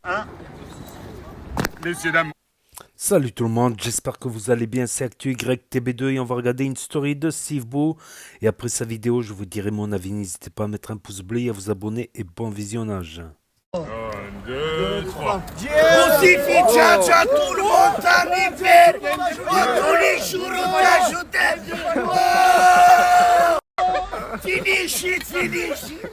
Hein? Messieurs, dames. Salut tout le monde, j'espère que vous allez bien, c'est ActuYTB2 et on va regarder une story de Steve Beau. Et après sa vidéo, je vous dirai mon avis, n'hésitez pas à mettre un pouce bleu et à vous abonner et bon visionnage. 1, 2, 3. Crucifix, tcha tout le monde t'anniversaire. Tous les jours on t'ajoute. Finish it, finish it.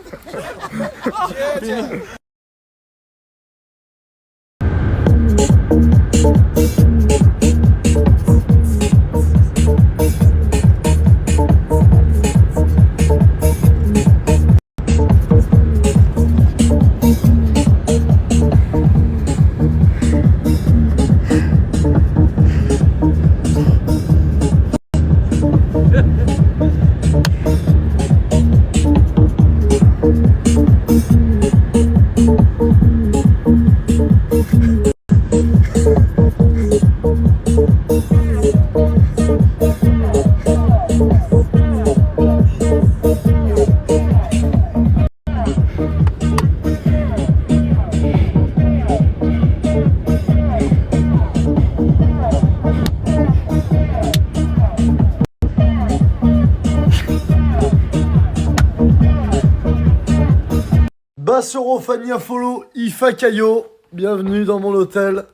Bassoro, Fania Follow, Ifa Kayo, bienvenue dans mon hôtel.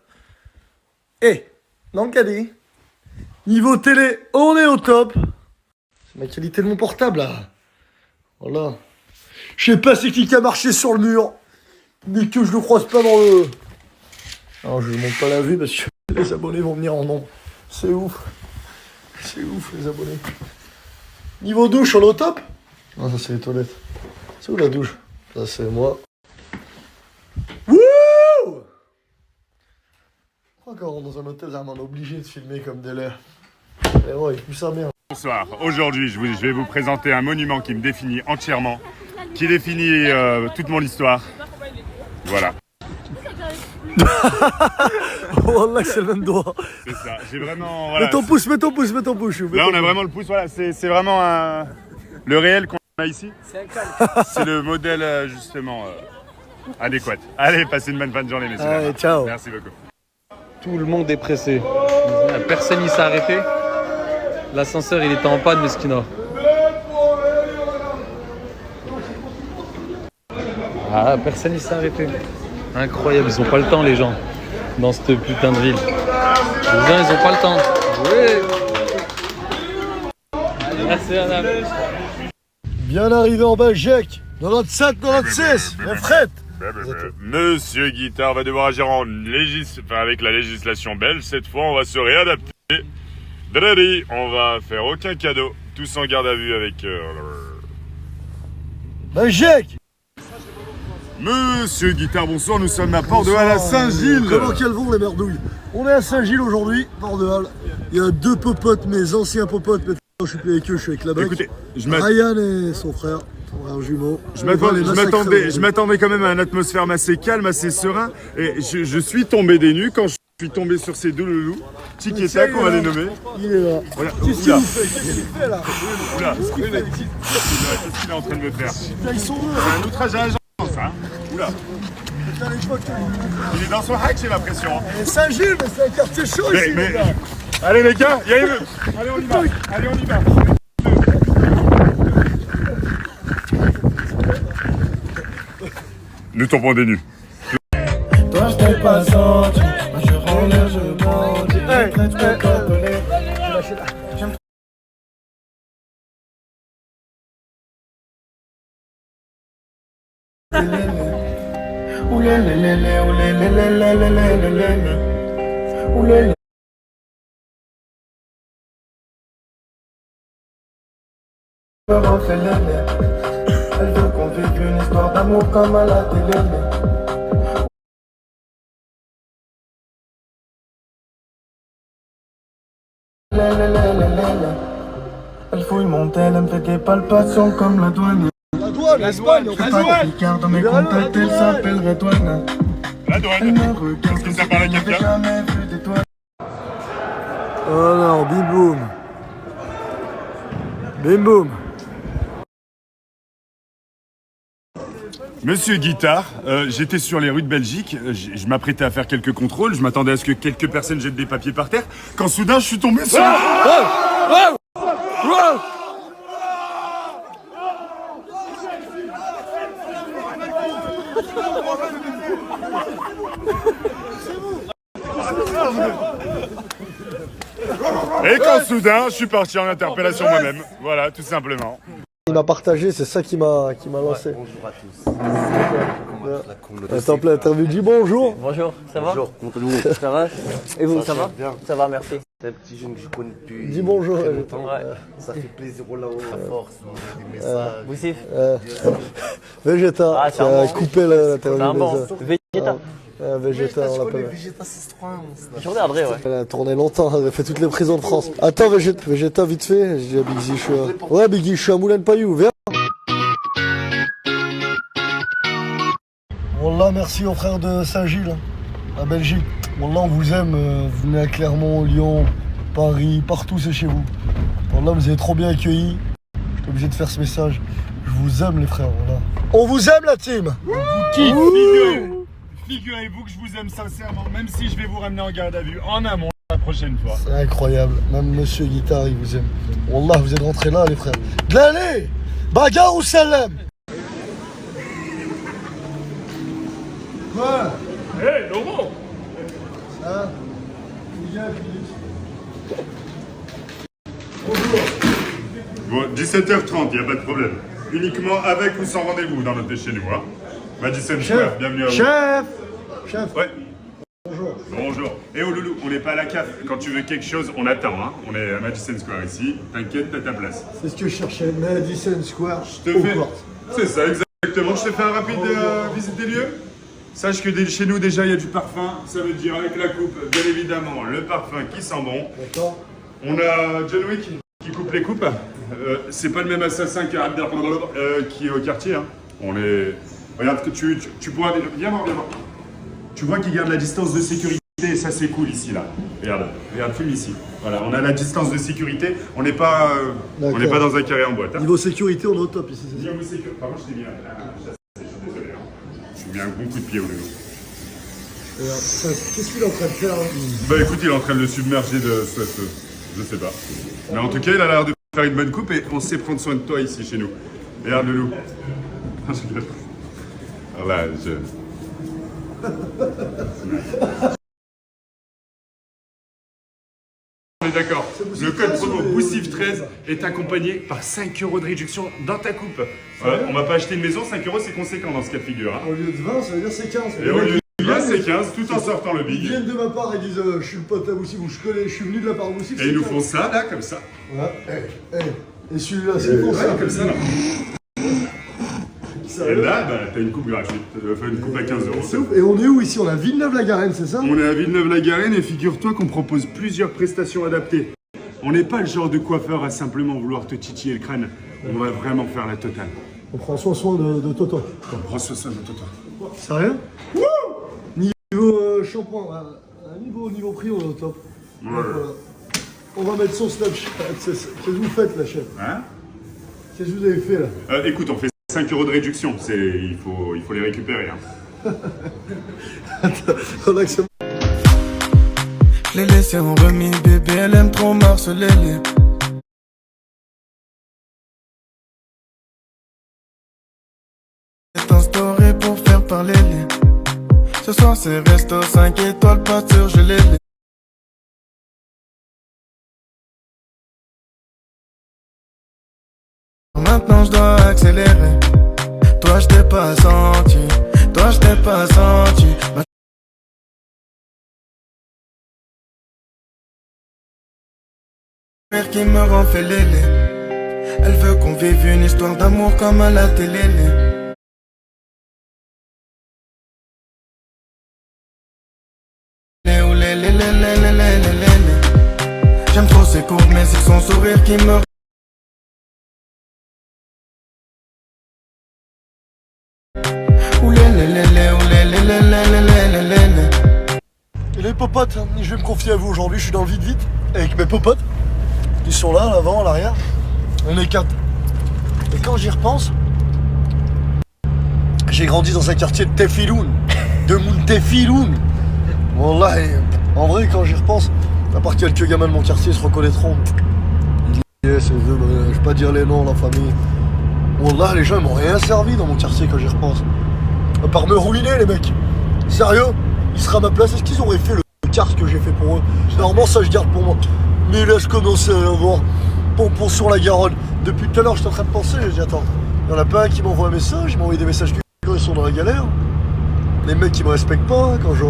Et, Lancadi, niveau télé, on est au top. C'est ma qualité de mon portable là. Voilà. Je sais pas c'est qui a marché sur le mur, mais que je le croise pas dans le... Alors je ne monte pas la vue parce que les abonnés vont venir en nombre. C'est ouf. C'est ouf les abonnés. Niveau douche, on est au top. Non, ça c'est les toilettes. C'est où la douche? Ça c'est moi. Wouh! Encore dans un hôtel, on est obligé de filmer comme des lairs. Et ouais, plus ça merde. Bonsoir. Aujourd'hui, je vais vous présenter un monument qui me définit entièrement, qui définit toute mon histoire. Voilà. Oh là, c'est le même doigt. C'est ça. J'ai vraiment. Voilà, Mets ton pouce, mets ton pouce, mets ton pouce. Là, on a vraiment le pouce. Voilà, c'est vraiment le réel qu'on a ici. C'est le modèle justement adéquat. Allez, passez une bonne fin de journée, messieurs. Allez, ciao. Merci beaucoup. Tout le monde est pressé. Personne n'y s'est arrêté. L'ascenseur il était en panne, Meskina. Ah, personne n'y s'est arrêté. Incroyable, ils ont pas le temps les gens dans cette putain de ville. Les gens ils ont pas le temps. Oui. Merci madame. Bien arrivé en Belgique. 97, 96, mon frère. Monsieur Guitare va devoir agir avec la législation belge. Cette fois, on va se réadapter. Drari, on va faire aucun cadeau. Tous en garde à vue avec... Belgique. Monsieur Guitare, bonsoir. Nous sommes à Port-de-Halle à Saint-Gilles. Comment qu'elles vont les merdouilles? On est à Saint-Gilles aujourd'hui, Port-de-Halle. Il y a deux popotes, mes anciens popotes. Mais je suis plus avec eux, je suis avec la bac. Écoutez, Ryan et son frère jumeau. Je m'attendais quand même à une atmosphère assez calme, assez serein. Et je suis tombé des nues quand je suis tombé sur ces deux loulous. Tiki et Tac, on va les nommer. Il est là. Voilà. Qu'est-ce qu'il fait? Qu'est-ce qu'il fait là? Oula. Qu'est-ce qu'il est en train de me faire? Ils sont deux. Un outrage à l'agence, hein. Oula. Il est dans son hack, j'ai l'impression. Et Saint-Gilles, mais c'est un quartier chaud ici, les gars. Allez les gars, il y a une... Allez, on y va. Allez, on y va. Nous tombons des nues. Toi je t'ai pas senti, moi je relève, je bandis, je peux coller. Oulélélé, oulélélélélélélélé, oulélé. Elle veut qu'on vive une histoire d'amour comme à la télé. Elle fouille mon tel, elle me fait des palpations comme la douane. La douane, l'Espagne, Je suis pas de Picard dans mes contacts, elle s'appellerait douane. La Elle douane. me regarde Est-ce que comme ça si parle à elle n'avait quelqu'un? jamais vu d'étoiles. Alors, bim boum. Bim boum. Monsieur Guitare, j'étais sur les rues de Belgique, je m'apprêtais à faire quelques contrôles, je m'attendais à ce que quelques personnes jettent des papiers par terre, quand soudain je suis tombé sur... Et quand soudain, je suis parti en interpellation moi-même. Voilà, tout simplement. Il m'a partagé, c'est ça qui m'a lancé. Bonjour à tous. Attends, plein interview, dis bonjour. Bonjour, ça va? Bonjour, comment allez-vous? Ça va? Et vous, ça va? Bien. Ça va, merci. C'est un petit jeune que je connais depuis Dis bonjour. très longtemps. Ouais. Ça fait plaisir là-haut, à force, des messages. Boussif? Végéta, Ah, qui a coupé C'est un l'interview. bon. Végéta. Végéta, on Je connais l'appelle. Vegeta 631. Je regarderai, ouais. Elle a tourné longtemps, elle a fait toutes les prisons de France. Attends, Végéta, vite fait. Je dis à Big Z, je suis à... Ouais, Big Z, je suis à Moulin-Payou, viens. Wallah, merci aux frères de Saint-Gilles, la Belgique. Wallah, on vous aime. Vous venez à Clermont, Lyon, Paris, partout, c'est chez vous. Wallah, vous avez trop bien accueillis. Je suis obligé de faire ce message. Je vous aime, les frères. Wallah. On vous aime, la team. Figurez-vous que je vous aime sincèrement, même si je vais vous ramener en garde à vue en amont la prochaine fois. C'est incroyable. Même Monsieur Guitare, il vous aime. Wallah, vous êtes rentrés là, les frères. Glallé, bagarre ou salam? Quoi? Hé, Laurent! Ça? Bon, 17h30, y a pas de problème. Uniquement avec ou sans rendez-vous dans notre chez nous, hein. Madison Square, bienvenue à vous. Chef. Ouais. Bonjour. Bonjour. Et oh loulou, on n'est pas à la CAF. Quand tu veux quelque chose, on attend, hein. On est à Madison Square ici. T'inquiète, t'as ta place. C'est ce que je cherchais. Madison Square. Je te fais... C'est ça, exactement. Je te fais un rapide visite des lieux. Sache que chez nous, déjà, il y a du parfum. Ça veut dire avec la coupe, bien évidemment, le parfum qui sent bon. D'accord. On a John Wick qui coupe les coupes. C'est pas le même assassin qui est au quartier, hein. On est... Regarde, que tu pourras... Viens voir. Tu vois qu'il garde la distance de sécurité et ça c'est cool ici, là. Regarde, filme ici. Voilà, on a la distance de sécurité. On n'est pas dans un carré en boîte. Hein. Niveau sécurité, on est au top ici. C'est ça. Niveau sécurité... Par contre, je t'ai mis je suis désolé. Hein. Je vous mets un bon coup de pied au nez. Qu'est-ce qu'il est en train de faire là? Bah écoute, il est en train de le submerger de cette... Je sais pas. Mais en tout cas, il a l'air de faire une bonne coupe et on sait prendre soin de toi ici chez nous. Regarde le loup. Voilà, On est d'accord. Le code promo Boussif13 est accompagné par 5 € de réduction dans ta coupe. Voilà, on va pas acheter une maison, 5 € c'est conséquent dans ce cas de figure. Hein. Au lieu de 20, ça veut dire c'est 15. Et au lieu de 20, c'est 15, tout en sortant le Ils big. viennent de ma part et disent je suis le pote à Boussif ou je suis venu de la part de Boussif. Et ils nous font ça, là, comme ça. Voilà. Et celui-là, c'est pour ça. Comme ça, là. Et là, bah, t'as une coupe gratuite. T'as une coupe à 15 €. C'est ouf. Et on est où ici? On est à Villeneuve-la-Garenne, c'est ça? On est à Villeneuve-la-Garenne et figure-toi qu'on propose plusieurs prestations adaptées. On n'est pas le genre de coiffeur à simplement vouloir te titiller le crâne. On va vraiment faire la totale. On prend soin de Toto. On prend soin de Toto. Sérieux? Niveau shampoing, niveau prix, on est au top. Ouais. Donc, voilà. On va mettre son Snapchat. Qu'est-ce que vous faites là, chef? Hein? Qu'est-ce que vous avez fait là? Écoute, on fait 5 € de réduction. Il faut les récupérer. Hein. On accepte. Je l'ai laissé en remis, bébé, elle aime trop marceler les... C'est un story pour faire parler les... Ce soir c'est resto 5 étoiles, pas sûr, je l'ai les... Maintenant je dois accélérer. Toi je t'ai pas senti. Mère qui me rend félélé. Elle veut qu'on vive une histoire d'amour comme à la télé. J'aime trop ses courbes mais c'est son sourire qui me... Et les popotes, je vais me confier à vous aujourd'hui, je suis dans le vide avec mes popotes qui sont là, à l'avant, à l'arrière. On est 4. Et quand j'y repense, J'ai grandi dans un quartier de Tefiloun, de Mountefiloun. Wallah, et en vrai, quand j'y repense, à part quelques gamins de mon quartier se reconnaîtront. Je vais pas dire les noms, la famille. Wallah, les gens ils m'ont rien servi dans mon quartier quand j'y repense. À part me rouliner, les mecs. Sérieux, ils seraient à ma place. Est-ce qu'ils auraient fait le quart que j'ai fait pour eux? Normalement, ça je garde pour moi. Mais là, je commençais à avoir pompon sur la Garonne. Depuis tout à l'heure, j'étais en train de penser. J'ai dit, attends, il y en a pas un qui m'envoie un message. Ils m'ont envoyé des messages quand ils sont dans la galère. Les mecs, ils me respectent pas quand je.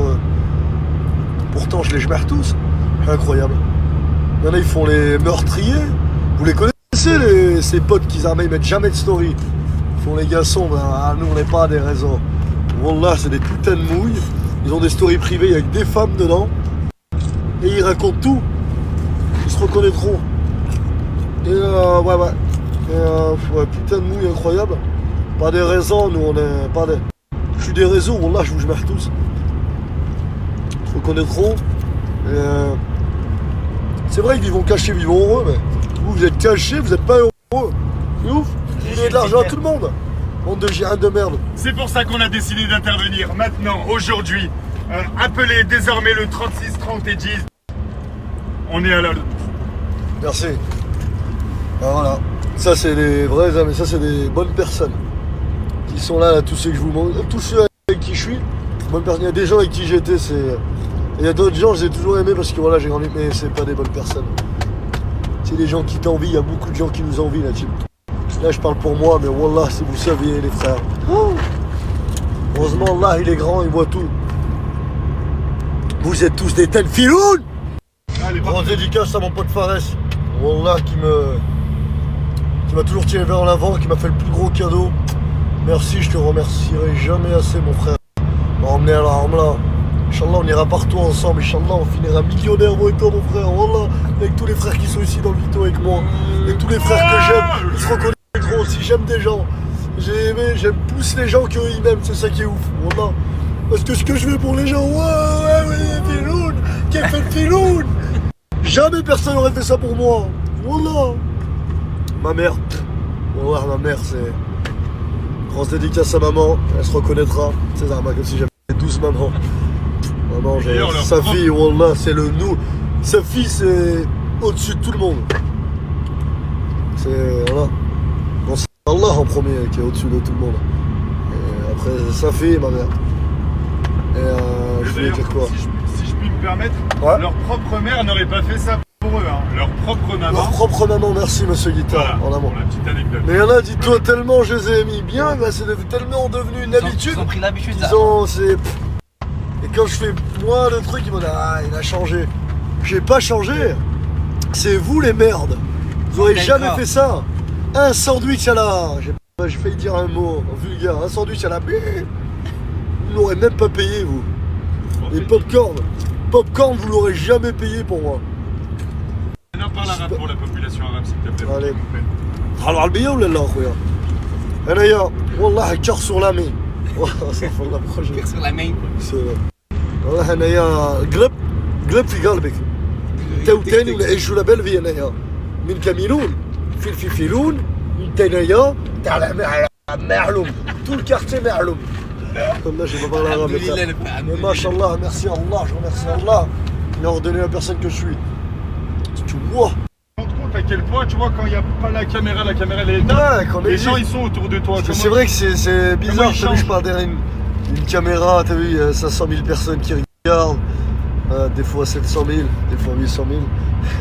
Pourtant, je les gère tous. C'est incroyable. Il y en a, ils font les meurtriers. Vous les connaissez, ces potes qu'ils arment, ils mettent jamais de story. Ils font les gars sombres. Ah, nous, on n'est pas des réseaux. Wallah, c'est des putains de mouilles. Ils ont des stories privées avec des femmes dedans. Et ils racontent tout. Ils se reconnaîtront. Et ouais, putain de mouilles incroyable. Pas des raisons, nous, on est pas des. Je suis des réseaux, wallah, je vous gère tous. Ils se reconnaîtront. Et c'est vrai qu'ils vont cacher, ils vont heureux, mais vous êtes cachés, vous n'êtes pas heureux. C'est ouf. Vous donnez de l'argent à tout le monde. Bande de gérants de merde. C'est pour ça qu'on a décidé d'intervenir maintenant, aujourd'hui. Appelez désormais le 36 30 et 10. On est à la... Merci. Ben voilà. Ça, c'est des vrais amis, ça, c'est des bonnes personnes. Qui sont là, tous ceux que je vous montre, tous ceux avec qui je suis. Bonnes personnes. Il y a des gens avec qui j'étais, c'est. Il y a d'autres gens, je les ai toujours aimés parce que voilà, j'ai grandi, mais c'est pas des bonnes personnes. C'est des gens qui t'envient, il y a beaucoup de gens qui nous envient là-dessus. Là, je parle pour moi, mais wallah, si vous saviez, les frères. Oh, heureusement, Allah, il est grand, il voit tout. Vous êtes tous des tels filounes. Grande dédicace à mon pote Fares. Wallah, qui m'a toujours tiré vers l'avant, qui m'a fait le plus gros cadeau. Merci, je te remercierai jamais assez, mon frère. M'a emmené à la Ramla. Inch'Allah, on ira partout ensemble. Inch'Allah, on finira millionnaire, moi et toi, mon frère. Wallah, avec tous les frères qui sont ici dans le Vito avec moi. Et tous les frères que j'aime, ils se reconnaîtront aussi. J'aime des gens. J'ai aimé, j'aime plus les gens qu'eux ils m'aiment. C'est ça qui est ouf. Wallah. Parce que ce que je fais pour les gens, ouais, Filoun, qui a fait le Filoun. Jamais personne n'aurait fait ça pour moi. Wallah. Ma mère. Wallah, ma mère, c'est. Grosse dédicace à maman. Elle se reconnaîtra. C'est ça, comme si j'avais 12 mamans. Maman, j'ai sa fille, wallah, c'est le nous. Sa fille, c'est au-dessus de tout le monde. C'est. Voilà. Bon, c'est Allah en premier qui est au-dessus de tout le monde. Et après, c'est sa fille, ma mère. Et je voulais dire quoi? Si je puis me permettre, ouais. Leur propre mère n'aurait pas fait ça pour eux. Hein. Leur propre maman. Leur propre maman, merci monsieur Guitare, Voilà, en amont. pour la petite anecdote. Mais il y en a, dis-toi, tellement je les ai mis bien, bah, c'est tellement devenu une habitude. Ils ont pris l'habitude. Et quand je fais moi le truc, ils m'ont dit ah, il a changé. J'ai pas changé. C'est vous les merdes. Vous aurez jamais fait ça. Un sandwich à la. J'ai failli dire un mot vulgaire. Un sandwich à la. Vous l'aurez même pas payé, vous. Les popcorn. Popcorn, vous l'aurez jamais payé pour moi. On parle arabe pour la population arabe, s'il te plaît. Allez. Alors, العربية ولا لا أخويا؟ أنايا والله كار sur la main. استغفر الله بخرج. Sur la main. والله أنايا قلب في قلبك. تو تاني ونعيشوا لابال في أنايا. من كاميلون في فيلون أنت أنايا تاع معلوم. Tout le quartier معلوم. Comme là, j'ai pas parlé arabe. Mais machallah, merci Allah, je remercie Allah. Il m'a ordonné la personne que je suis. Tu vois. Tu te rends compte à quel point, tu vois, quand il n'y a pas la caméra elle est éteinte, Ouais, les gens ils sont autour de toi. C'est vrai que c'est bizarre, t'as vu, je parle derrière une caméra, t'as vu, il y a 500 000 personnes qui regardent, des fois 700 000, des fois 800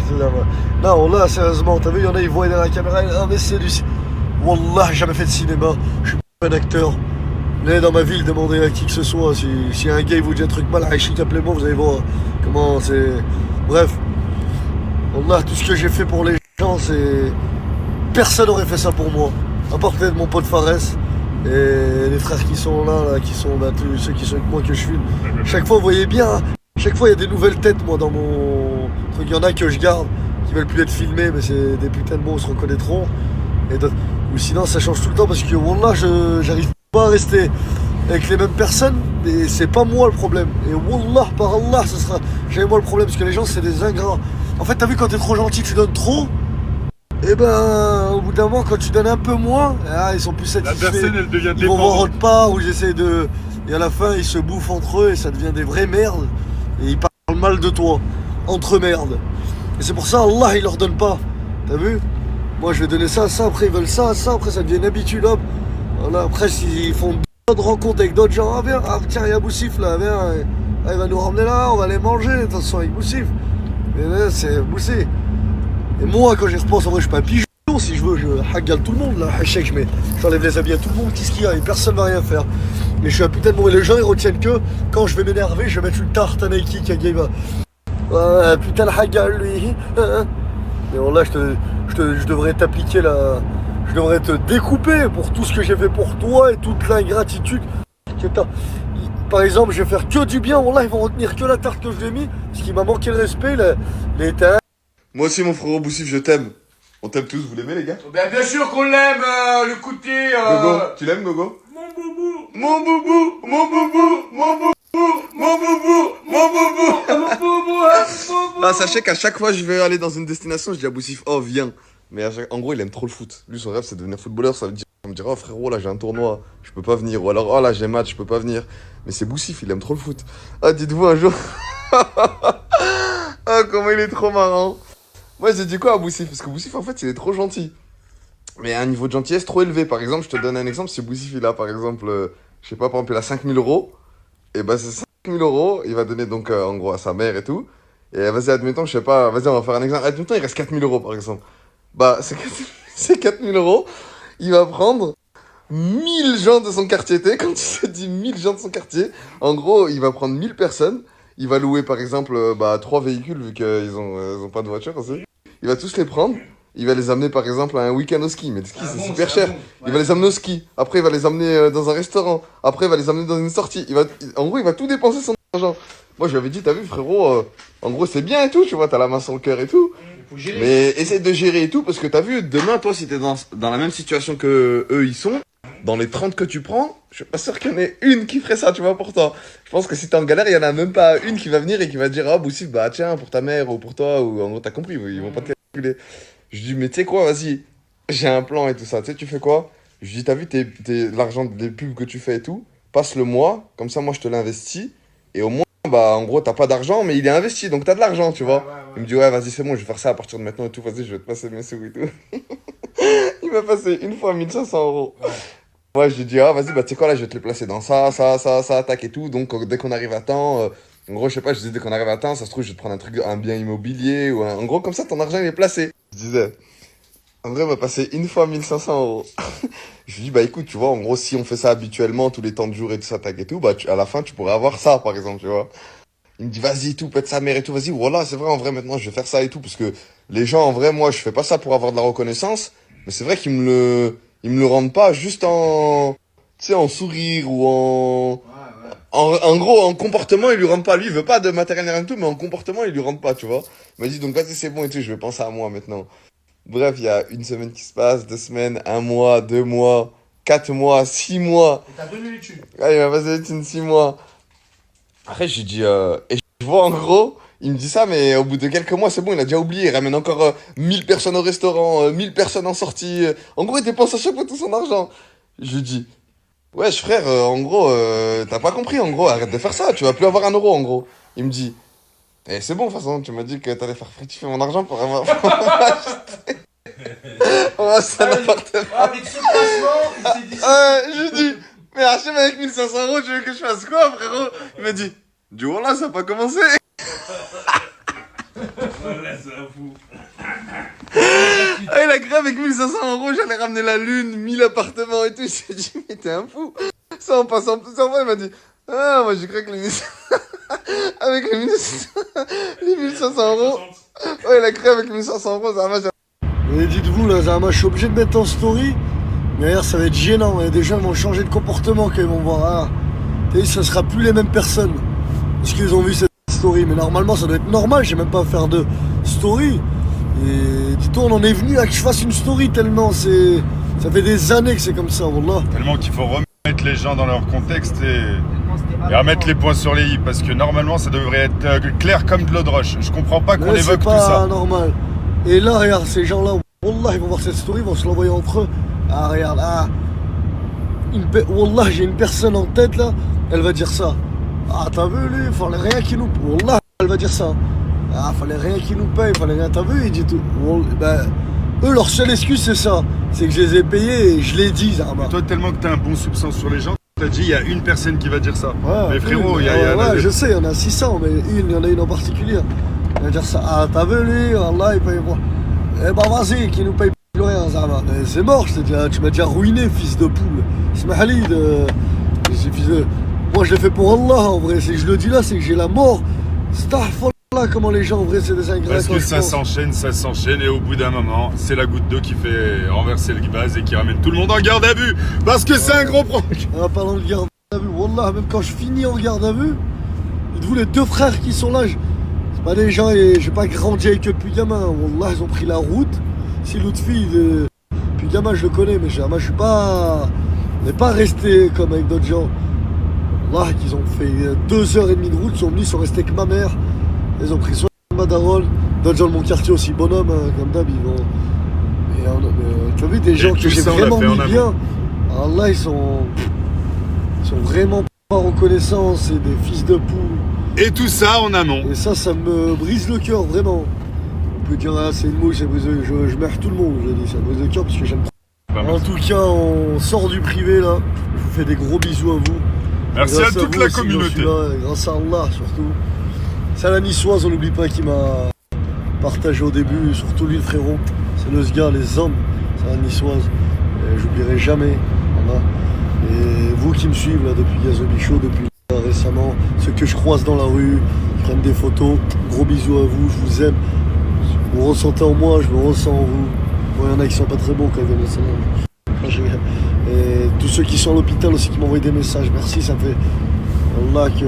000. Non, là, sérieusement, t'as vu, il y en a, ils voient derrière la caméra, ah mais c'est du... Wallah, j'ai jamais fait de cinéma, je suis pas un acteur. Venez dans ma ville, demandez à qui que ce soit, si un gars vous dit un truc mal, appelez-moi, vous allez voir comment c'est... Bref. Wallah, tout ce que j'ai fait pour les gens, c'est... Personne n'aurait fait ça pour moi. À part peut-être mon pote Fares et les frères qui sont là qui sont tous ceux qui sont avec moi que je filme. Chaque fois, vous voyez bien, chaque fois il y a des nouvelles têtes, moi, dans mon truc. Il y en a que je garde, qui veulent plus être filmés, mais c'est des putains de mots, ils se reconnaîtront. Ou sinon, ça change tout le temps parce que, wallah, j'arrive pas à rester avec les mêmes personnes, et c'est pas moi le problème. Et wallah, par Allah, ce sera jamais moi le problème, parce que les gens, c'est des ingrats. En fait, t'as vu, quand t'es trop gentil, tu donnes trop. Et ben, au bout d'un moment, quand tu donnes un peu moins, ah, ils sont plus La satisfaits. personne, elle devient Ils vont voir dépendante. autre part où j'essaie de. Et à la fin, ils se bouffent entre eux et ça devient des vraies merdes. Et ils parlent mal de toi. Entre merdes. Et c'est pour ça, Allah, il leur donne pas. T'as vu? Moi, je vais donner ça, ça, après, ils veulent ça, ça, après, ça devient une habitude, hop. Voilà, après, s'ils font d'autres rencontres avec d'autres gens, ah, viens, ah, tiens, il y a Boussif là, viens. Ah, il va nous ramener là, on va aller manger, de toute façon, avec Boussif. Mais là, c'est Boussif. Et moi, quand j'y repense, en vrai, je suis pas un pigeon. Si je veux, je hagale tout le monde là, je mets, j'enlève les habits à tout le monde, qu'est-ce qu'il y a, et personne va rien faire. Mais je suis un putain de mauvais, les gens ils retiennent que quand je vais m'énerver, je vais mettre une tarte à Nike qui va. Ouais, putain le hagale lui. Et bon là je devrais t'appliquer la. Je devrais te découper pour tout ce que j'ai fait pour toi et toute l'ingratitude que t'as. Par exemple, je vais faire que du bien, là ils vont retenir que la tarte que je lui ai mis, parce qu'il m'a manqué le respect, les teintes. Moi aussi, mon frérot Boussif, je t'aime. On t'aime tous, vous l'aimez, les gars? Bien sûr qu'on l'aime, le côté. Gogo, tu l'aimes, Gogo? Mon boubou, mon boubou, mon boubou, mon boubou, mon boubou, mon boubou. Ah, sachez qu'à chaque fois que je vais aller dans une destination, je dis à Boussif, oh, viens. Mais en gros, il aime trop le foot. Lui, son rêve, c'est de devenir footballeur. Ça veut dire, il me dira, oh, frérot, là, j'ai un tournoi, je peux pas venir. Ou alors, oh, là, j'ai un match, je peux pas venir. Mais c'est Boussif, il aime trop le foot. Ah, dites-vous un jour. Ah, comment il est trop marrant. Moi, j'ai dit quoi à Boussif? Parce que Boussif, en fait, il est trop gentil. Mais à un niveau de gentillesse trop élevé. Par exemple, je te donne un exemple. Si Boussif, il a, par exemple, je sais pas, par exemple, il a 5 000 €. Et bah, c'est 5 000 €. Il va donner, donc, en gros, à sa mère et tout. Et vas-y, admettons, je sais pas, vas-y, on va faire un exemple. Admettons, il reste 4 000 €, par exemple. Bah, c'est 4 000 €. Il va prendre 1000 gens de son quartier. Tu sais, quand tu te dis 1000 gens de son quartier, en gros, il va prendre 1000 personnes. Il va louer, par exemple, 3 véhicules, vu qu'ils ont pas de voiture aussi. Il va tous les prendre. Il va les amener, par exemple, à un week-end au ski. Mais le ski, c'est super cher. Il va les amener au ski. Après, il va les amener dans un restaurant. Après, il va les amener dans une sortie. En gros, il va tout dépenser son argent. Moi, je lui avais dit, t'as vu, frérot, en gros, c'est bien et tout, tu vois, t'as la main sur le cœur et tout. Mais essaie de gérer et tout, parce que t'as vu, demain, toi, si t'es dans la même situation que eux, ils sont, dans les 30 que tu prends, je suis pas sûr qu'il y en ait une qui ferait ça, tu vois, pour toi. Je pense que si t'es en galère, il y en a même pas une qui va venir et qui va dire, ah, Boussif, bah, tiens, pour ta mère ou pour toi, ou en gros, t'as compris, ils vont pas te calculer. Je dis, mais tu sais quoi, vas-y, j'ai un plan et tout ça, tu sais, tu fais quoi? Je dis, t'as vu, l'argent des pubs que tu fais et tout, passe-le moi, comme ça, moi, je te l'investis, et au moins, bah, en gros, t'as pas d'argent, mais il est investi, donc t'as de l'argent, tu vois. Il me dit, ouais, vas-y, c'est bon, je vais faire ça à partir de maintenant et tout, vas-y, je vais te passer mes sous et tout. Il m'a passé une fois 1 500 €. Ouais, je lui dis, ah, vas-y, bah, tu sais quoi, là, je vais te le placer dans ça, tac et tout, donc, dès qu'on arrive à temps, en gros, je sais pas, je disais, dès qu'on arrive à temps, ça se trouve, je vais te prendre un bien immobilier, ou en gros, comme ça, ton argent, il est placé. Je disais, en vrai, il m'a passé une fois 1 500 €. Je lui dis, bah, écoute, tu vois, en gros, si on fait ça habituellement, tous les temps de jour et tout ça, tac et tout, bah, à la fin, tu pourrais avoir ça, par exemple, tu vois. Il me dit, vas-y, tout, pète sa mère et tout, vas-y, voilà, c'est vrai, en vrai, maintenant, je vais faire ça et tout, parce que les gens, en vrai, moi, je fais pas ça pour avoir de la reconnaissance, mais c'est vrai qu'ils me le rendent pas juste en, tu sais, en sourire ou en gros, en comportement, ils lui rendent pas. Lui, il veut pas de matériel rien du tout, mais en comportement, ils lui rendent pas, tu vois. Il m'a dit, donc, vas-y, c'est bon et tout, je vais penser à moi maintenant. Bref, il y a 1 semaine qui se passe, 2 semaines, 1 mois, 2 mois, 4 mois, 6 mois. Et t'as donné les thunes. Ah, il m'a passé une 6 mois. Après, j'ai dit, et je vois en gros, il me dit ça, mais au bout de quelques mois, c'est bon, il a déjà oublié. Il ramène encore 1000 personnes au restaurant, 1000 personnes en sortie. En gros, il dépense à chaque fois tout son argent. Je lui dis, wesh frère, en gros, t'as pas compris, en gros, arrête de faire ça, tu vas plus avoir 1 € en gros. Il me dit, eh, c'est bon, de toute façon, tu m'as dit que t'allais faire fructifier mon argent pour avoir. Oh, ça n'importe pas. Avec ce placement, il s'est dit. Je lui dis, mais Hachem avec 1 500 €, tu veux que je fasse quoi, frérot? Il m'a dit, du voilà, ça n'a pas commencé. Voilà, c'est un fou. Ah, il a cru avec 1 500 €, j'allais ramener la lune, 1000 appartements et tout. Il s'est dit, mais t'es un fou. Ça, en passant plusieurs fois, il m'a dit, ah, moi, j'ai cru que les avec les 1500 €. Ouais, il a cru avec 1500 €, ça va. Et dites-vous, là, Zama, je suis obligé de mettre en story. D'ailleurs, ça va être gênant. Et des gens vont changer de comportement quand ils vont voir. Ah, tu sais, ça sera plus les mêmes personnes. Parce qu'ils ont vu cette story. Mais normalement, ça doit être normal. J'ai même pas à faire de story. Et dis-toi, on en est venu à que je fasse une story tellement c'est. Ça fait des années que c'est comme ça, wallah. Tellement qu'il faut remettre les gens dans leur contexte et remettre les points sur les i, parce que normalement ça devrait être clair comme de l'eau de roche. Je comprends pas qu'on Mais évoque c'est tout ça. pas normal. Et là, regarde, ces gens-là, Wallah, ils vont voir cette story, ils vont se l'envoyer entre eux. Ah, regarde, ah. Wallah, j'ai une personne en tête là, elle va dire ça. Ah, t'as vu lui, fallait rien qu'il nous. Wallah, elle va dire ça. Ah, fallait rien qu'ils nous payent, fallait rien. T'as vu, il dit tout. Ben, eux, leur seule excuse, c'est ça. C'est que je les ai payés et je l'ai dit, Zarma. Toi, tellement que t'as un bon soupçon sur les gens, t'as dit il y a une personne qui va dire ça. Ouais, mais frérot, une, il y a ouais, je sais, il y en a 600, mais il y en a une en particulier. Il va dire ça. Ah, t'as vu lui, Allah, il paye moi. Eh ben, vas-y, qu'il nous paye plus rien, Zarma. Mais c'est mort, tu m'as déjà ruiné, fils de poule. Ismaili, moi, je l'ai fait pour Allah, en vrai. C'est que je le dis là, c'est que j'ai la mort. Là, comment les gens en vrai c'est des ingrats. Parce que ça s'enchaîne et au bout d'un moment, c'est la goutte d'eau qui fait renverser le vase et qui ramène tout le monde en garde à vue. Parce que c'est un gros prank. En parlant de garde à vue, Wallah, même quand je finis en garde à vue, dites-vous les deux frères qui sont là, c'est pas des gens, j'ai pas grandi avec eux depuis gamin. Wallah, ils ont pris la route. Si l'autre fille, depuis gamin je le connais, mais moi je suis pas. On n'est pas resté comme avec d'autres gens. Wallah, qu'ils ont fait 2h30 de route, ils sont venus, ils sont restés avec ma mère. Ils ont pris soin de Madarol, d'autres gens de mon quartier aussi, bonhomme, hein, comme d'hab, ils vont. Mais tu as vu des gens que j'ai vraiment mis bien. Alors là, ils sont vraiment pas reconnaissants, c'est des fils de poule. Et tout ça en amont. Et ça me brise le cœur, vraiment. On peut dire, ah, c'est une mouche, je meurs tout le monde, je dis, ça me brise le cœur parce que j'aime pas. En tout cas, on sort du privé là. Je vous fais des gros bisous à vous. Merci à toute la communauté. Grâce à Allah, surtout. C'est la niçoise, on n'oublie pas, qui m'a partagé au début, surtout lui le frérot. C'est le sgars, les hommes, c'est la niçoise. Et j'oublierai jamais. Voilà. Et vous qui me suivez là depuis Gazobichot, depuis là, récemment, ceux que je croise dans la rue, qui prennent des photos, gros bisous à vous, je vous aime. Vous ressentez en moi, je me ressens en vous. Bon, il y en a qui sont pas très bons quand ils viennent de ça. Et tous ceux qui sont à l'hôpital aussi qui m'envoient des messages, merci, ça me fait. Wallah que.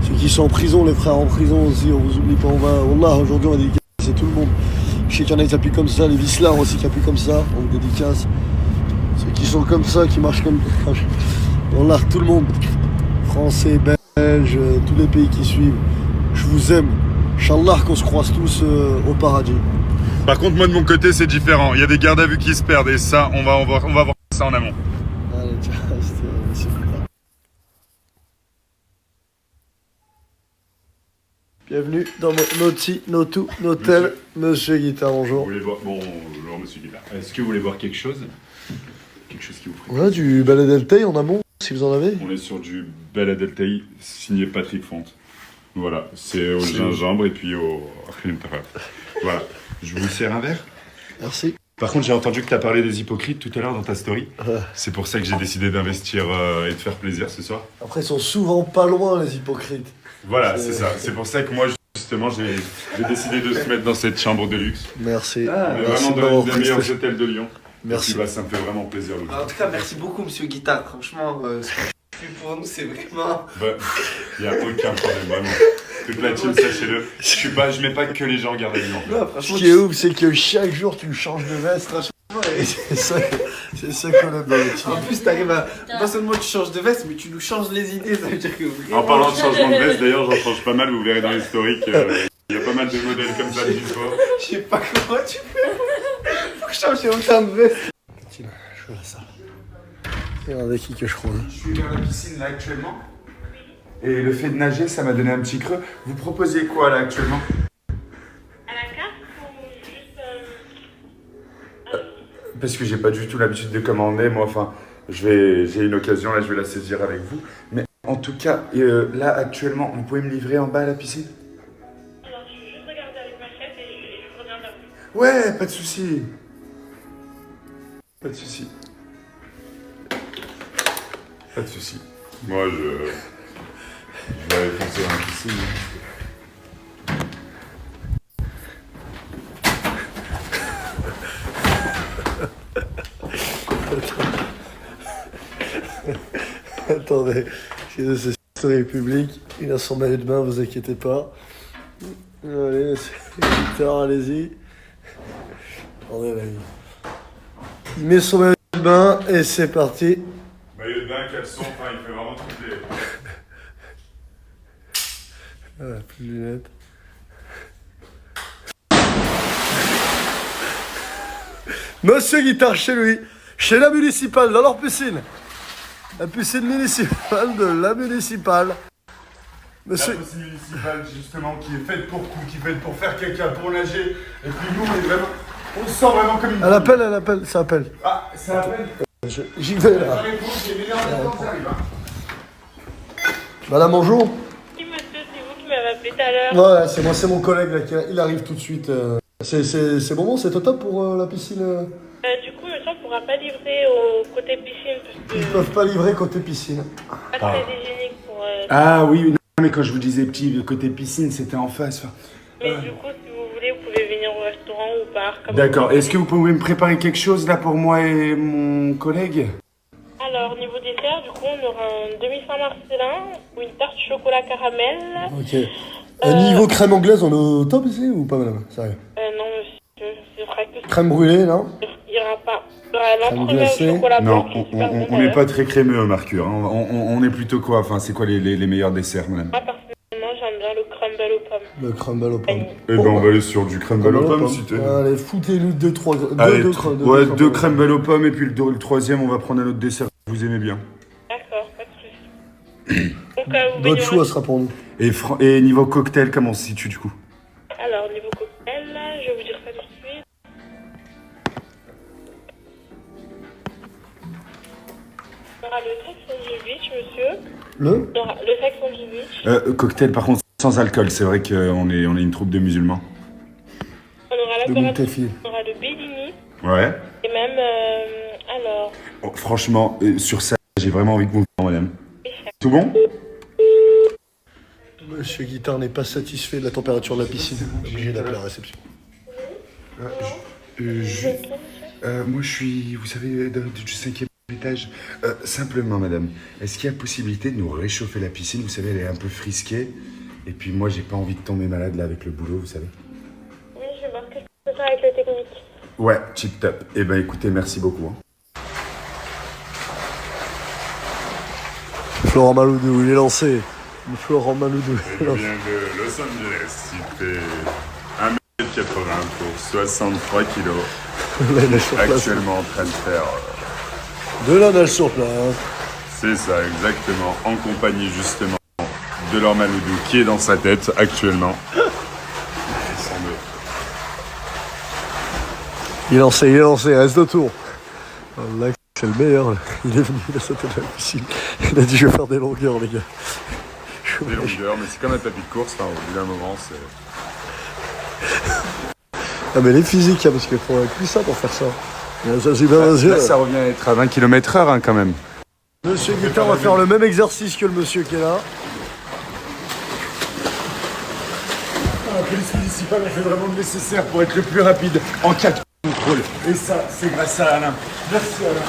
Ceux qui sont en prison, les frères en prison aussi, on vous oublie pas, Wallah, aujourd'hui on va dédicacer tout le monde. Je sais qu'il y en a qui appuient comme ça, les Vislards aussi qui appuient comme ça, on vous dédicace. Ceux qui sont comme ça, qui marchent comme. Wallah, tout le monde. Français, Belges, tous les pays qui suivent. Je vous aime. Inch'Allah qu'on se croise tous au paradis. Par contre, moi de mon côté, c'est différent. Il y a des gardes à vue qui se perdent et ça, on va voir ça en amont. Allez, ciao, c'est plus tard. Bienvenue dans Notu Notel, Monsieur Guitare, bonjour. Vous voulez voir... Bonjour, Monsieur Guitare. Est-ce que vous voulez voir quelque chose? Quelque chose qui vous ferait... Ouais, du Ballet Deltay en amont, si vous en avez. On est sur du Bel Deltay signé Patrick Fonte. Voilà, c'est au gingembre et puis au... Voilà, je vous sers un verre. Merci. Par contre, j'ai entendu que tu as parlé des hypocrites tout à l'heure dans ta story. C'est pour ça que j'ai décidé d'investir et de faire plaisir ce soir. Après, ils sont souvent pas loin, les hypocrites. Voilà, c'est ça. C'est pour ça que moi, justement, j'ai décidé de se mettre dans cette chambre de luxe. Merci. On est Merci vraiment dans les meilleurs hôtels de Lyon. Merci. Bah, ça me fait vraiment plaisir. En tout cas, merci beaucoup, Monsieur Guitare. Franchement, ce que tu fais pour nous, c'est vraiment... Il n'y a aucun problème, vraiment. Toute la team, sachez-le. Je mets pas que les gens en garde à vue. Ce qui est ouf, c'est que chaque jour, tu changes de veste. Et c'est ça qu'on aime dans le team. En plus, t'arrives à... Non seulement tu changes de veste, mais tu nous changes les idées. Ça veut dire que vraiment... En parlant de changement de veste, d'ailleurs, j'en change pas mal. Vous verrez dans l'historique. Il y a pas mal de modèles comme ça, d'une fois. Je sais pas comment tu fais. Faut que je change autant de veste. Tiens, je fais ça. Regardez qui que je croise. Je suis dans la piscine là actuellement. Et le fait de nager, ça m'a donné un petit creux. Vous proposiez quoi là actuellement? À la carte ou juste... Parce que j'ai pas du tout l'habitude de commander, moi, enfin, j'ai une occasion, là, je vais la saisir avec vous. Mais en tout cas, là, actuellement, vous pouvez me livrer en bas à la piscine? Alors, je vais juste regarder avec ma chef et je reviens vers vous. Ouais, pas de souci. Pas de souci. Pas de souci. Moi, je vais aller foncer dans la piscine. Attendez, c'est cette story publique. Il a son maillot de bain, vous inquiétez pas. Allez, c'est tard, allez-y. Attendez, là, il met son maillot de bain et c'est parti. Maillot de bain, caleçon, enfin, il fait vraiment toutes les... Voilà, plus de lunettes. Monsieur Guitare chez lui, chez la municipale, dans leur piscine. La piscine municipale de la municipale. Monsieur... La piscine municipale, justement, qui est faite qui est faite pour faire caca, pour nager. Et puis nous, on se sent vraiment comme une... Elle appelle, ça appelle. Ah, ça appelle. J'y vais là. Madame, bonjour. Oui, monsieur, c'est vous qui m'avez appelé tout à l'heure. Ouais, c'est moi, c'est mon collègue là, il arrive tout de suite. C'est bon, c'est au top pour la piscine. Du coup, monsieur, on ne pourra pas livrer au côté piscine parce que Ils peuvent pas livrer côté piscine. c'est pas très hygiénique pour... Ah oui, non, mais quand je vous disais petit, côté piscine, c'était en face. Mais du coup, si vous voulez, vous pouvez venir au restaurant ou au bar. Comme D'accord. vous voulez. Est-ce que vous pouvez me préparer quelque chose là pour moi et mon collègue? Alors, niveau dessert, du coup, on aura un demi-Saint-Marcellin ou une tarte chocolat caramel. Ok. Niveau crème anglaise, on est au top ici ou pas, madame? Sérieux. Non, monsieur, ce sera que... Crème brûlée, non? Il n'y aura pas. Il y aura l'entremet glacée. au chocolat blanc Non, qui est super bon on n'est pas très crémeux, Mercure. Hein. On est plutôt quoi? Enfin, c'est quoi les meilleurs desserts, madame? Moi, personnellement, j'aime bien le crumble aux pommes. Le crumble aux pommes. Eh ben, on va aller sur du crumble aux pommes, si tu veux. Allez, foutez-nous deux crumble aux pommes, et puis le troisième, on va prendre un autre dessert que vous aimez bien. D'accord, pas de soucis. Donc, vous venez Votre au choix sera pour nous. Et niveau cocktail, comment on se situe du coup? Alors, niveau cocktail, je vais vous dire ça tout de suite. Il y aura le Sex on the Beach, monsieur. Il y aura le Sex on the Beach. Cocktail, par contre, sans alcool. C'est vrai qu'on est une troupe de musulmans. On aura Le l'apératif, Montefil. on aura le Bellini. Ouais. Et même, alors... Oh, franchement, sur ça, j'ai vraiment envie de vous voir, madame. Tout bon? Monsieur Guitare n'est pas satisfait de la température de la piscine. Obligé d'appeler la réception. Moi, je suis, vous savez, du 5e étage. Simplement, madame, est-ce qu'il y a possibilité de nous réchauffer la piscine? Vous savez, elle est un peu frisquée. Et puis moi, j'ai pas envie de tomber malade là avec le boulot, vous savez. Oui, je vais voir ce que je peux faire avec le technique. Ouais, tip top. Eh ben, écoutez, merci beaucoup. Hein. Florent Maloudou, il est lancé. Florent Maloudou. Je viens de Los Angeles. Il fait 1m80 pour 63 kilos. Actuellement en train de faire... De la nage sur place. C'est ça, exactement. En compagnie, justement, de leur Maloudou qui est dans sa tête actuellement. Il est lancé, reste de tour. Là, c'est le meilleur. Là. Il est venu, il a sauté de la piscine. Il a dit je vais faire des longueurs, les gars. Des longueurs, mais c'est comme un tapis de course. Enfin, au bout d'un moment, c'est... Ah, mais les physiques, hein, parce qu'il faudrait plus ça pour faire ça. Là, ça revient à être à 20 km/h hein, quand même. Monsieur Guitare va faire le même exercice que le monsieur qui est là. La police municipale a fait vraiment le nécessaire pour être le plus rapide en cas de contrôle. Et ça, c'est grâce à Alain. Merci Alain.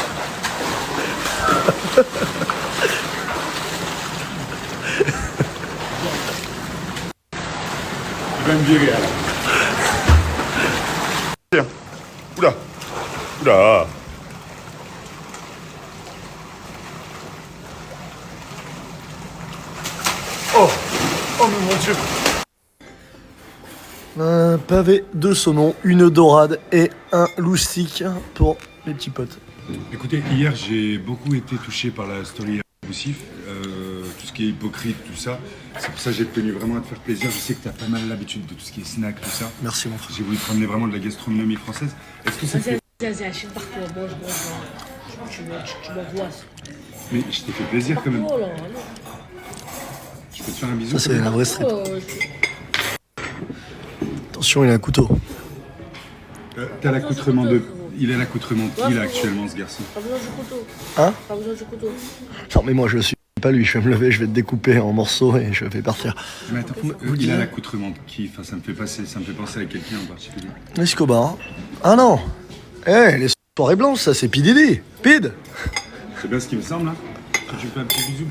Il va me virer Alain. Tiens. Oula. Oula. Oh. Oh mon Dieu. Un pavé de saumon, une dorade et un loustic pour les petits potes. Écoutez, hier j'ai beaucoup été touché par la story Boussif, tout ce qui est hypocrite, tout ça. C'est pour ça que j'ai tenu vraiment à te faire plaisir. Je sais que tu as pas mal l'habitude de tout ce qui est snack, tout ça. Merci mon frère. J'ai voulu te ramener vraiment de la gastronomie française. Est-ce que ça te fait... Vas-y, achète par toi, mange. Tu m'angoisses. Mais je t'ai fait plaisir quand même. Oh là, Je peux te faire un bisou? Ça c'est la vraie street. non. Attention, il a un couteau. T'as l'accoutrement de... Il a l'accoutrement de qui là actuellement ce garçon? Pas besoin du couteau. Hein? Pas besoin du couteau. Non mais moi je suis pas lui, je vais me lever, je vais te découper en morceaux et je vais partir. Mais attends, il a l'accoutrement de qui? Enfin, ça me fait penser à quelqu'un en particulier. Escobar. Ah non. Les soirées blanches, ça c'est Pididi. Pid. C'est bien ce qui me semble, hein? Tu fais un petit bisou,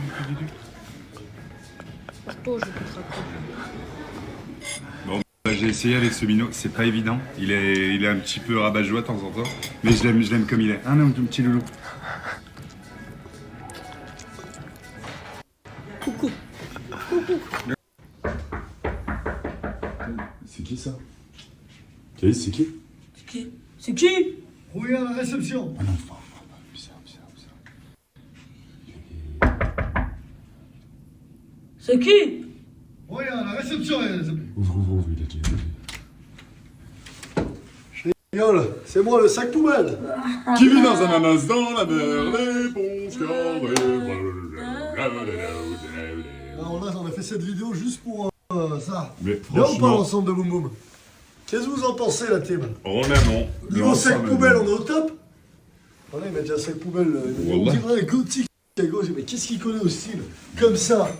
Toi, je vais te rattraper. Bon, bah, j'ai essayé avec ce minot, c'est pas évident. Il est un petit peu rabat-joie de temps en temps, mais je l'aime comme il est. Ah non, ton petit loulou. Coucou. C'est qui ça? C'est qui? C'est qui? Regarde la réception. Ah non, C'est qui? Regarde la réception. ouvre, il a dit. Rigole, c'est moi le sac poubelle. Qui vit dans un ananas dans la mer, l'éponge carrée. Alors là, on a fait cette vidéo juste pour ça. Mais Bien ou pas franchement, l'ensemble de Boum Boum? Qu'est-ce que vous en pensez, la team? honnêtement, Niveau sac poubelle, on est au top. Voilà, il m'a dit un sac poubelle. On dirait un gothique à gauche. Mais qu'est-ce qu'il connaît au style? Comme ça,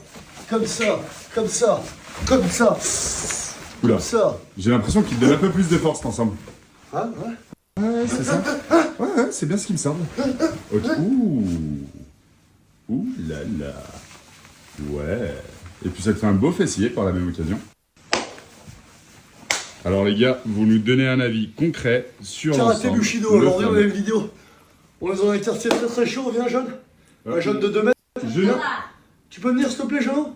comme ça, comme ça, comme ça, Oula, comme ça. j'ai l'impression qu'il donne un peu plus de force ensemble. Hein, ouais. Ouais, c'est ça. Ouais, c'est bien ce qui me semble. Ok. Ouh là là. Ouais. Et puis ça te fait un beau fessier par la même occasion. Alors les gars, vous nous donnez un avis concret sur Tiens, l'ensemble. raté Bushido, alors regarde les vidéos. On les a dans les quartiers très très chauds, viens jeune. Un jeune de 2 mètres. Genou. Tu peux venir s'il te plaît, jeune?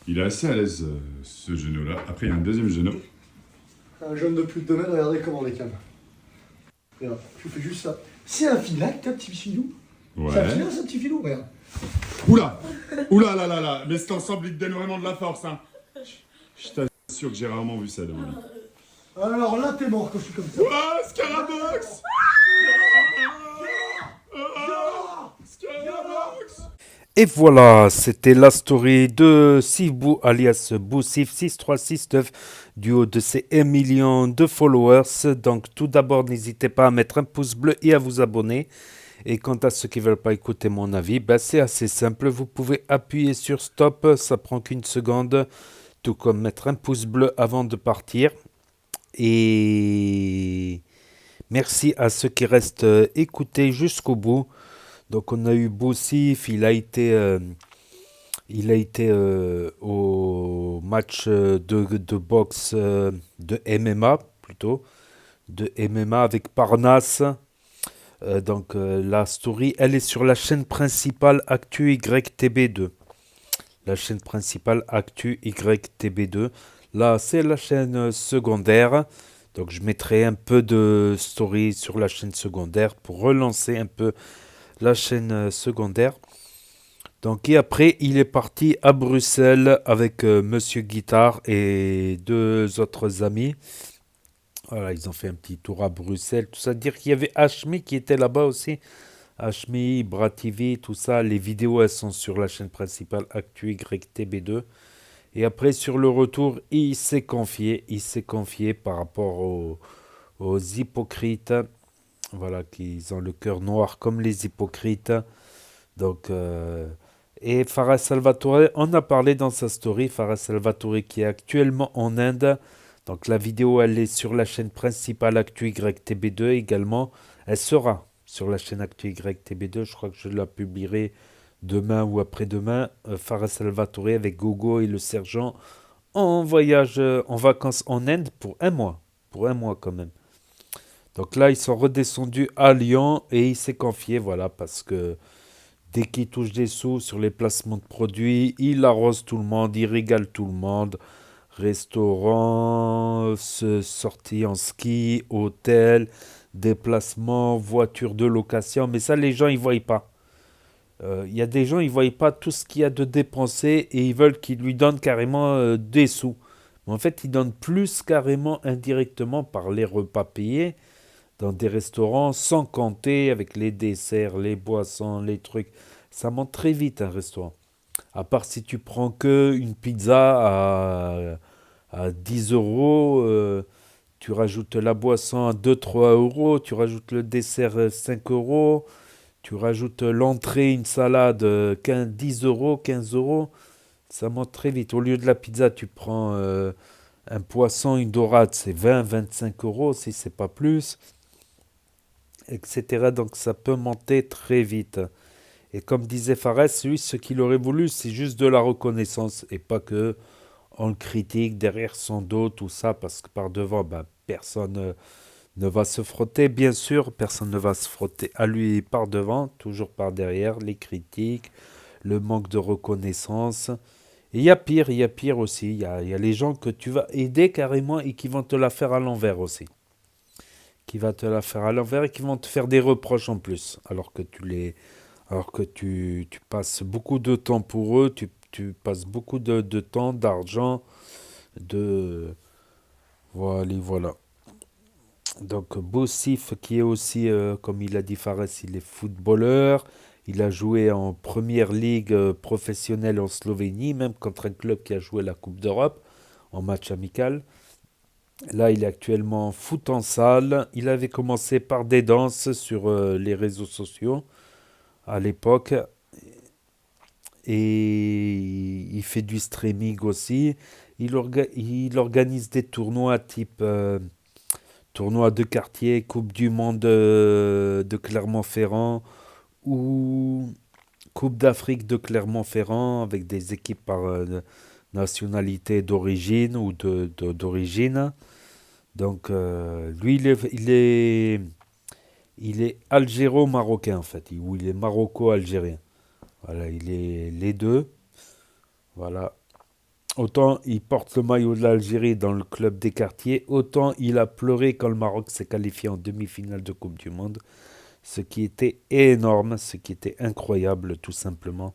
Il est assez à l'aise ce genou là. Après il y a un deuxième genou. Un jeune de plus de 2 mètres, regardez comment on les calme. Regarde, tu fais juste ça. C'est un filac, ta petit filou? Ouais. C'est un filac, ce petit filou, regarde. Oula. Oula là là là. Mais cet ensemble il te donne vraiment de la force hein. Je t'assure que j'ai rarement vu ça dans ma vie. Alors là, t'es mort quand je suis comme ça. Oh, Scarabox. Scarabox. Et voilà, c'était la story de Sivbou alias Boussif6369 du haut de ses 1 million de followers. Donc tout d'abord, n'hésitez pas à mettre un pouce bleu et à vous abonner. Et quant à ceux qui ne veulent pas écouter mon avis, ben c'est assez simple. Vous pouvez appuyer sur stop, ça prend qu'une seconde. Tout comme mettre un pouce bleu avant de partir. Et merci à ceux qui restent écoutés jusqu'au bout. Donc on a eu Boussif, il a été au match de boxe, de MMA plutôt, de MMA avec Parnasse. Donc la story, elle est sur la chaîne principale Actu YTB2. La chaîne principale Actu YTB2. Là, c'est la chaîne secondaire. Donc je mettrai un peu de story sur la chaîne secondaire pour relancer un peu la chaîne secondaire. Donc et après il est parti à Bruxelles avec Monsieur Guitare et 2 autres amis. Voilà, ils ont fait un petit tour à Bruxelles, tout ça. Dire qu'il y avait Hashmi qui était là-bas aussi. Hashmi, Brativi, tout ça. Les vidéos elles sont sur la chaîne principale Actu YTB2. Et après sur le retour, il s'est confié par rapport aux hypocrites. Voilà, qu'ils ont le cœur noir comme les hypocrites. Donc, et Farah Salvatore, on a parlé dans sa story. Farah Salvatore qui est actuellement en Inde. Donc la vidéo, elle est sur la chaîne principale Actu YTB2 également. Elle sera sur la chaîne Actu YTB2. Je crois que je la publierai demain ou après-demain. Farah Salvatore avec Gogo et le sergent en voyage, en vacances en Inde pour 1 mois. Pour 1 mois quand même. Donc là, ils sont redescendus à Lyon et il s'est confié, voilà, parce que dès qu'il touche des sous sur les placements de produits, il arrose tout le monde, il régale tout le monde. Restaurant, sorties en ski, hôtel, déplacements, voitures de location. Mais ça, les gens, ils ne voient pas. Il y a des gens, ils ne voient pas tout ce qu'il y a de dépensé et ils veulent qu'ils lui donnent carrément des sous. Mais en fait, ils donnent plus carrément indirectement par les repas payés dans des restaurants sans compter avec les desserts, les boissons, les trucs. Ça monte très vite un restaurant. À part si tu prends que une pizza à 10 €, tu rajoutes la boisson à 2-3 €, tu rajoutes le dessert 5 €, tu rajoutes l'entrée, une salade 10 €, 15 €, ça monte très vite. Au lieu de la pizza, tu prends un poisson, une dorade, c'est 20-25 € si c'est pas plus, etc. Donc ça peut monter très vite. Et comme disait Fares, lui, ce qu'il aurait voulu, c'est juste de la reconnaissance et pas que on le critique derrière son dos, tout ça, parce que par devant, personne ne va se frotter, bien sûr, personne ne va se frotter à lui par devant, toujours par derrière, les critiques, le manque de reconnaissance. Et il y a pire aussi, il y a les gens que tu vas aider carrément et qui vont te la faire à l'envers aussi. qui va te la faire à l'envers et qui vont te faire des reproches en plus, alors que tu passes beaucoup de temps pour eux, tu passes beaucoup de temps, d'argent, de voilà. Donc Boussif qui est aussi, comme il a dit Fares, il est footballeur. Il a joué en première ligue professionnelle en Slovénie, même contre un club qui a joué la Coupe d'Europe en match amical. Là, il est actuellement en foot en salle. Il avait commencé par des danses sur les réseaux sociaux à l'époque. Et il fait du streaming aussi. Il organise des tournois type tournoi de quartier, Coupe du Monde de Clermont-Ferrand ou Coupe d'Afrique de Clermont-Ferrand avec des équipes par nationalité d'origine ou d'origine. Donc lui, il est algéro-marocain en fait, ou il est maroco-algérien. Voilà, il est les deux. Voilà. Autant il porte le maillot de l'Algérie dans le club des quartiers, autant il a pleuré quand le Maroc s'est qualifié en demi-finale de Coupe du Monde. Ce qui était énorme, ce qui était incroyable tout simplement.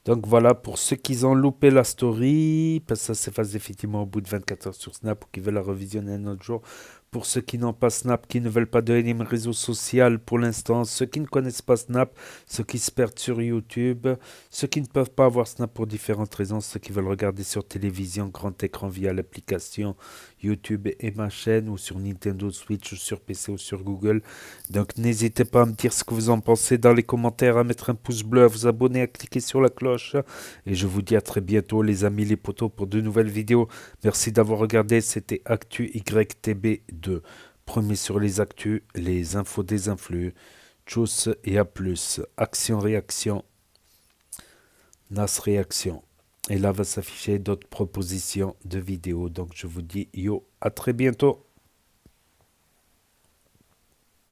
Donc voilà, pour ceux qui ont loupé la story, parce que ça s'efface effectivement au bout de 24 heures sur Snap ou qui veulent la revisionner un autre jour. Pour ceux qui n'ont pas Snap, qui ne veulent pas de énième réseau social pour l'instant, ceux qui ne connaissent pas Snap, ceux qui se perdent sur YouTube, ceux qui ne peuvent pas avoir Snap pour différentes raisons, ceux qui veulent regarder sur télévision, grand écran via l'application YouTube et ma chaîne, ou sur Nintendo Switch, ou sur PC, ou sur Google. Donc n'hésitez pas à me dire ce que vous en pensez dans les commentaires, à mettre un pouce bleu, à vous abonner, à cliquer sur la cloche. Et je vous dis à très bientôt les amis, les potos, pour de nouvelles vidéos. Merci d'avoir regardé, c'était Actu YTB2. Premier sur les actus, les infos des influx. Tchuss et à plus. Action-réaction. Nas-réaction. Et là va s'afficher d'autres propositions de vidéos. Donc je vous dis yo, à très bientôt.